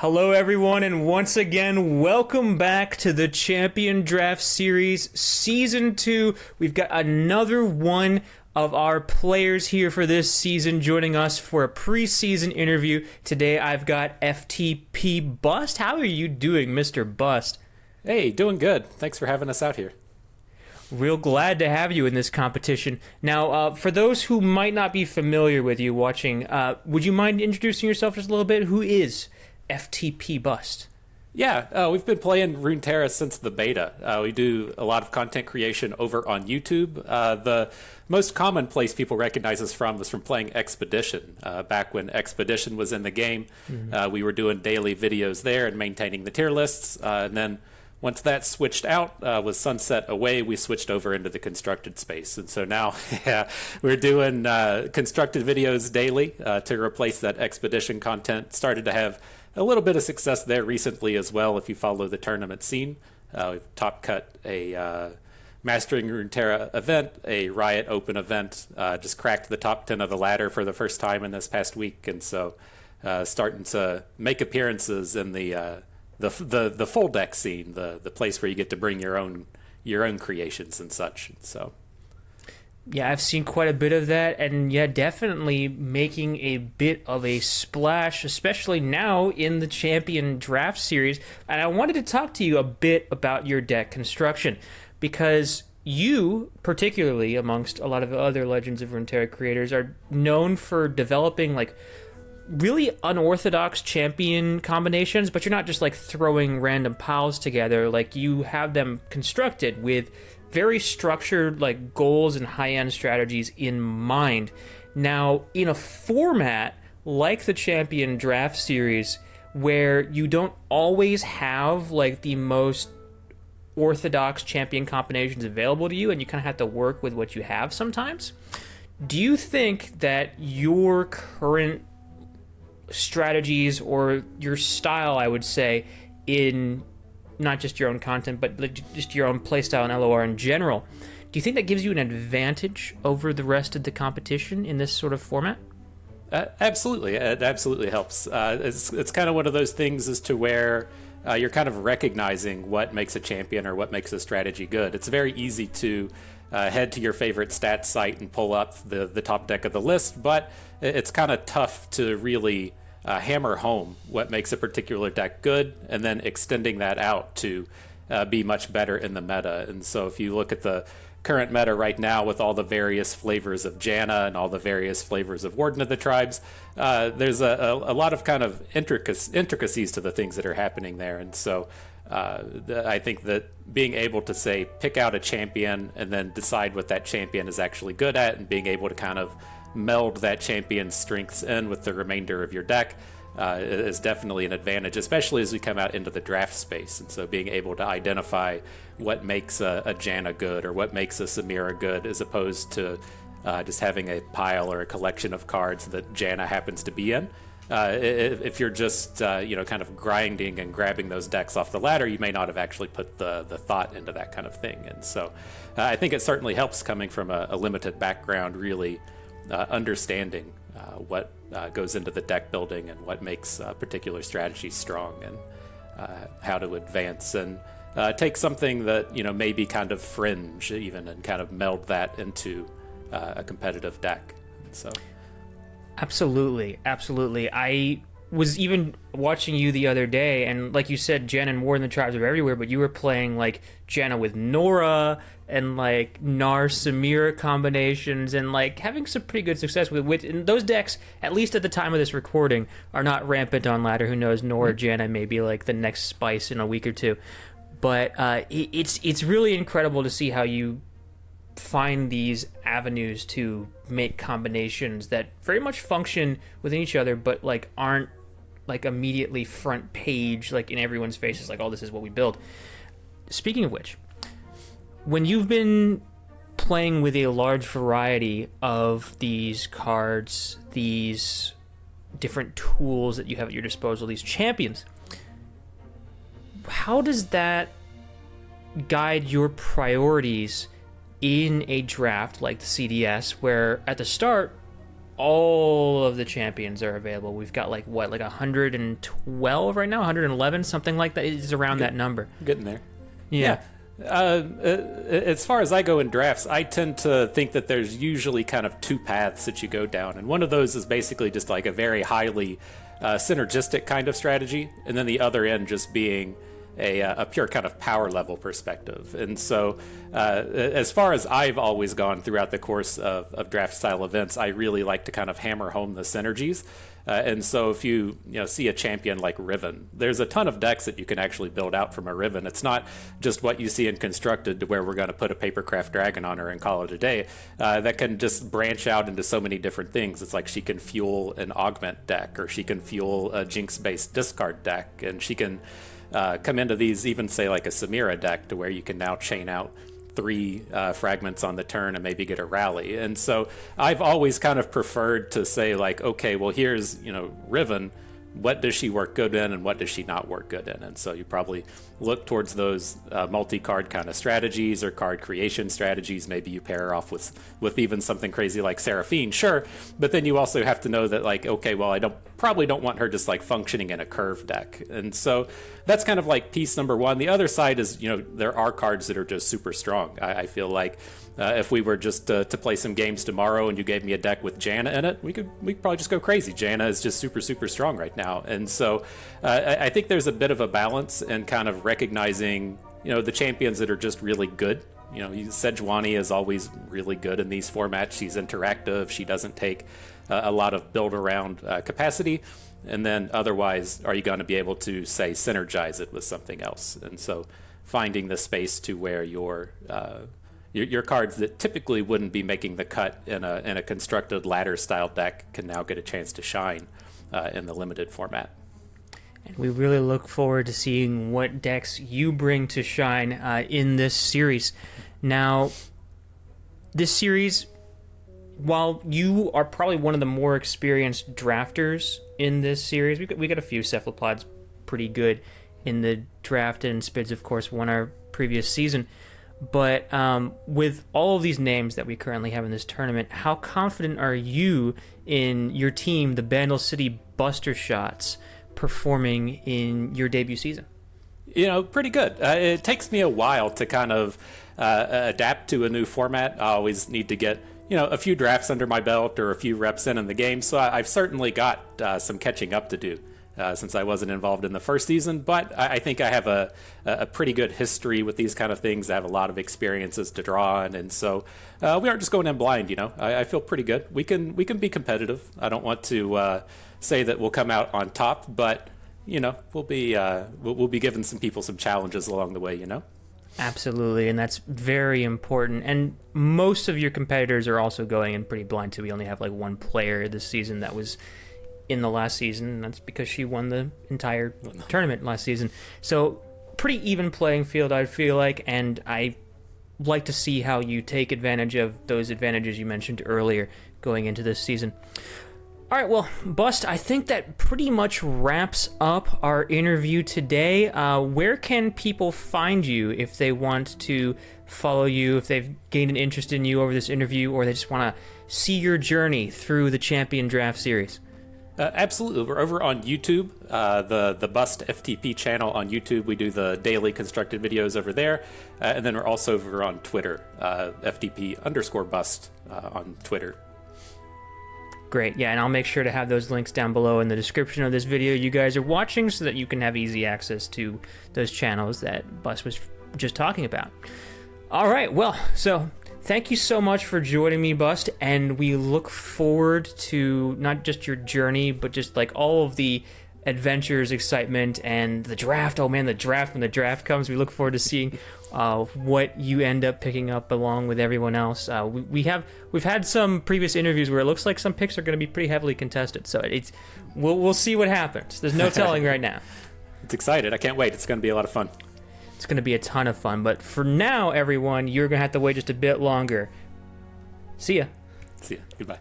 Hello, everyone, and once again, welcome back to the Champion Draft Series Season 2. We've got another one of our players here for this season joining us for a preseason interview. Today, I've got FTP Bust. How are you doing, Mr. Bust? Hey, doing good. Thanks for having us out here. Real glad to have you in this competition. Now, for those who might not be familiar with you watching, would you mind introducing yourself just a little bit? Who is FTP Bust? Yeah, we've been playing Runeterra since the beta. We do a lot of content creation over on YouTube. The most common place people recognize us from was from playing Expedition. Back when Expedition was in the game, we were doing daily videos there and maintaining the tier lists. And then once that switched out, was Sunset away, we switched over into the constructed space. And so now we're doing constructed videos daily to replace that Expedition content. Started to have a little bit of success there recently as well if you follow the tournament scene. We've top cut a Mastering Runeterra event, a Riot Open event, just cracked the top 10 of the ladder for the first time in this past week. And so starting to make appearances in the full deck scene, the place where you get to bring your own creations and such. So yeah, I've seen quite a bit of that, and yeah, definitely making a bit of a splash, especially now in the Champion Draft Series. And I wanted to talk to you a bit about your deck construction, because you, particularly amongst a lot of other Legends of Runeterra creators, are known for developing like really unorthodox champion combinations, but you're not just like throwing random piles together. Like, you have them constructed with very structured like goals and high-end strategies in mind. Now, in a format like the Champion Draft Series, where you don't always have like the most orthodox champion combinations available to you, and you kind of have to work with what you have sometimes, do you think that your current strategies or your style, I would say, in not just your own content, but just your own playstyle and LOR in general, do you think that gives you an advantage over the rest of the competition in this sort of format? Absolutely. It absolutely helps. It's kind of one of those things as to where you're kind of recognizing what makes a champion or what makes a strategy good. It's very easy to head to your favorite stats site and pull up the top deck of the list, but it's kind of tough to really hammer home what makes a particular deck good and then extending that out to be much better in the meta. And so if you look at the current meta right now with all the various flavors of Janna and all the various flavors of Warden of the Tribes, there's a lot of kind of intricacies to the things that are happening there. And so I think that being able to, say, pick out a champion and then decide what that champion is actually good at, and being able to kind of meld that champion's strengths in with the remainder of your deck is definitely an advantage, especially as we come out into the draft space. And so being able to identify what makes a Janna good or what makes a Samira good, as opposed to just having a pile or a collection of cards that Janna happens to be in. If you're just kind of grinding and grabbing those decks off the ladder, you may not have actually put the thought into that kind of thing. And so I think it certainly helps coming from a limited background, really understanding what goes into the deck building and what makes particular strategies strong, and how to advance and take something that may be kind of fringe even, and kind of meld that into a competitive deck. And so Absolutely. I was even watching you the other day, and like you said, Janna and Warden of the Tribes are everywhere, but you were playing like Janna with Nora and like Nar Samira combinations, and like having some pretty good success with and those decks, at least at the time of this recording, are not rampant on ladder. Who knows, Nora Janna may be like the next spice in a week or two. But it's really incredible to see how you find these avenues to make combinations that very much function within each other, but like aren't like immediately front page, like in everyone's faces, like, oh, this is what we build. Speaking of which, when you've been playing with a large variety of these cards, these different tools that you have at your disposal, these champions, how does that guide your priorities in a draft like the CDS, where at the start all of the champions are available. We've got like 112 right now, 111, something like that. It's around that number. Getting there. Yeah. As far as I go in drafts, I tend to think that there's usually kind of two paths that you go down. And one of those is basically just like a very highly synergistic kind of strategy. And then the other end just being a pure kind of power level perspective. And so as far as I've always gone throughout the course of draft style events, I really like to kind of hammer home the synergies. And so if you see a champion like Riven, there's a ton of decks that you can actually build out from a Riven. It's not just what you see in Constructed to where we're going to put a Papercraft Dragon on her and call it a day. That can just branch out into so many different things. It's like she can fuel an Augment deck, or she can fuel a Jinx-based discard deck, and she can come into these, even say like a Samira deck, to where you can now chain out 3 fragments on the turn and maybe get a rally. And so I've always kind of preferred to say like, okay, well here's Riven, what does she work good in and what does she not work good in? And so you probably look towards those multi-card kind of strategies or card creation strategies. Maybe you pair her off with even something crazy like Seraphine, sure, but then you also have to know that like, okay, well I probably don't want her just like functioning in a curve deck. And so that's kind of like piece number one. The other side is, there are cards that are just super strong. I feel like if we were just to play some games tomorrow and you gave me a deck with Janna in it, we could probably just go crazy. Janna is just super, super strong right now. And so I think there's a bit of a balance in kind of recognizing, the champions that are just really good. Sejuani is always really good in these formats. She's interactive. She doesn't take a lot of build around capacity. And then otherwise, are you going to be able to, say, synergize it with something else? And so finding the space to where your cards that typically wouldn't be making the cut in a constructed ladder style deck can now get a chance to shine in the limited format. And we really look forward to seeing what decks you bring to shine in this series. Now, this series, while you are probably one of the more experienced drafters in this series, we got a few cephalopods pretty good in the draft, and Spids, of course, won our previous season. But with all of these names that we currently have in this tournament, how confident are you in your team, the Bandle City Buster Shots, performing in your debut season? Pretty good. It takes me a while to kind of adapt to a new format. I always need to get a few drafts under my belt or a few reps in the game. So I've certainly got some catching up to do since I wasn't involved in the first season. But I think I have a pretty good history with these kind of things. I have a lot of experiences to draw on. And so we aren't just going in blind, I feel pretty good. We can be competitive. I don't want to say that we'll come out on top, but, we'll be giving some people some challenges along the way, Absolutely, and that's very important. And most of your competitors are also going in pretty blind too. We only have like one player this season that was in the last season, and that's because she won the entire tournament last season. So pretty even playing field, I feel like, and I like to see how you take advantage of those advantages you mentioned earlier going into this season. All right, well, Bust, I think that pretty much wraps up our interview today. Where can people find you if they want to follow you, if they've gained an interest in you over this interview, or they just want to see your journey through the Champion Draft Series? Absolutely. We're over on YouTube, the Bust FTP channel on YouTube. We do the daily constructed videos over there. And then we're also over on Twitter, FTP_Bust on Twitter. Great, yeah, and I'll make sure to have those links down below in the description of this video you guys are watching so that you can have easy access to those channels that Bus was just talking about. All right, well, so thank you so much for joining me, Bust, and we look forward to not just your journey, but just like all of the adventures, excitement, and the draft. Oh man, the draft, when the draft comes, we look forward to seeing what you end up picking up along with everyone else. We've had some previous interviews where it looks like some picks are going to be pretty heavily contested, so we'll see what happens. There's no telling right now. It's excited. I can't wait. It's going to be a lot of fun. It's going to be a ton of fun, but for now, everyone, you're going to have to wait just a bit longer. See ya. See ya. Goodbye.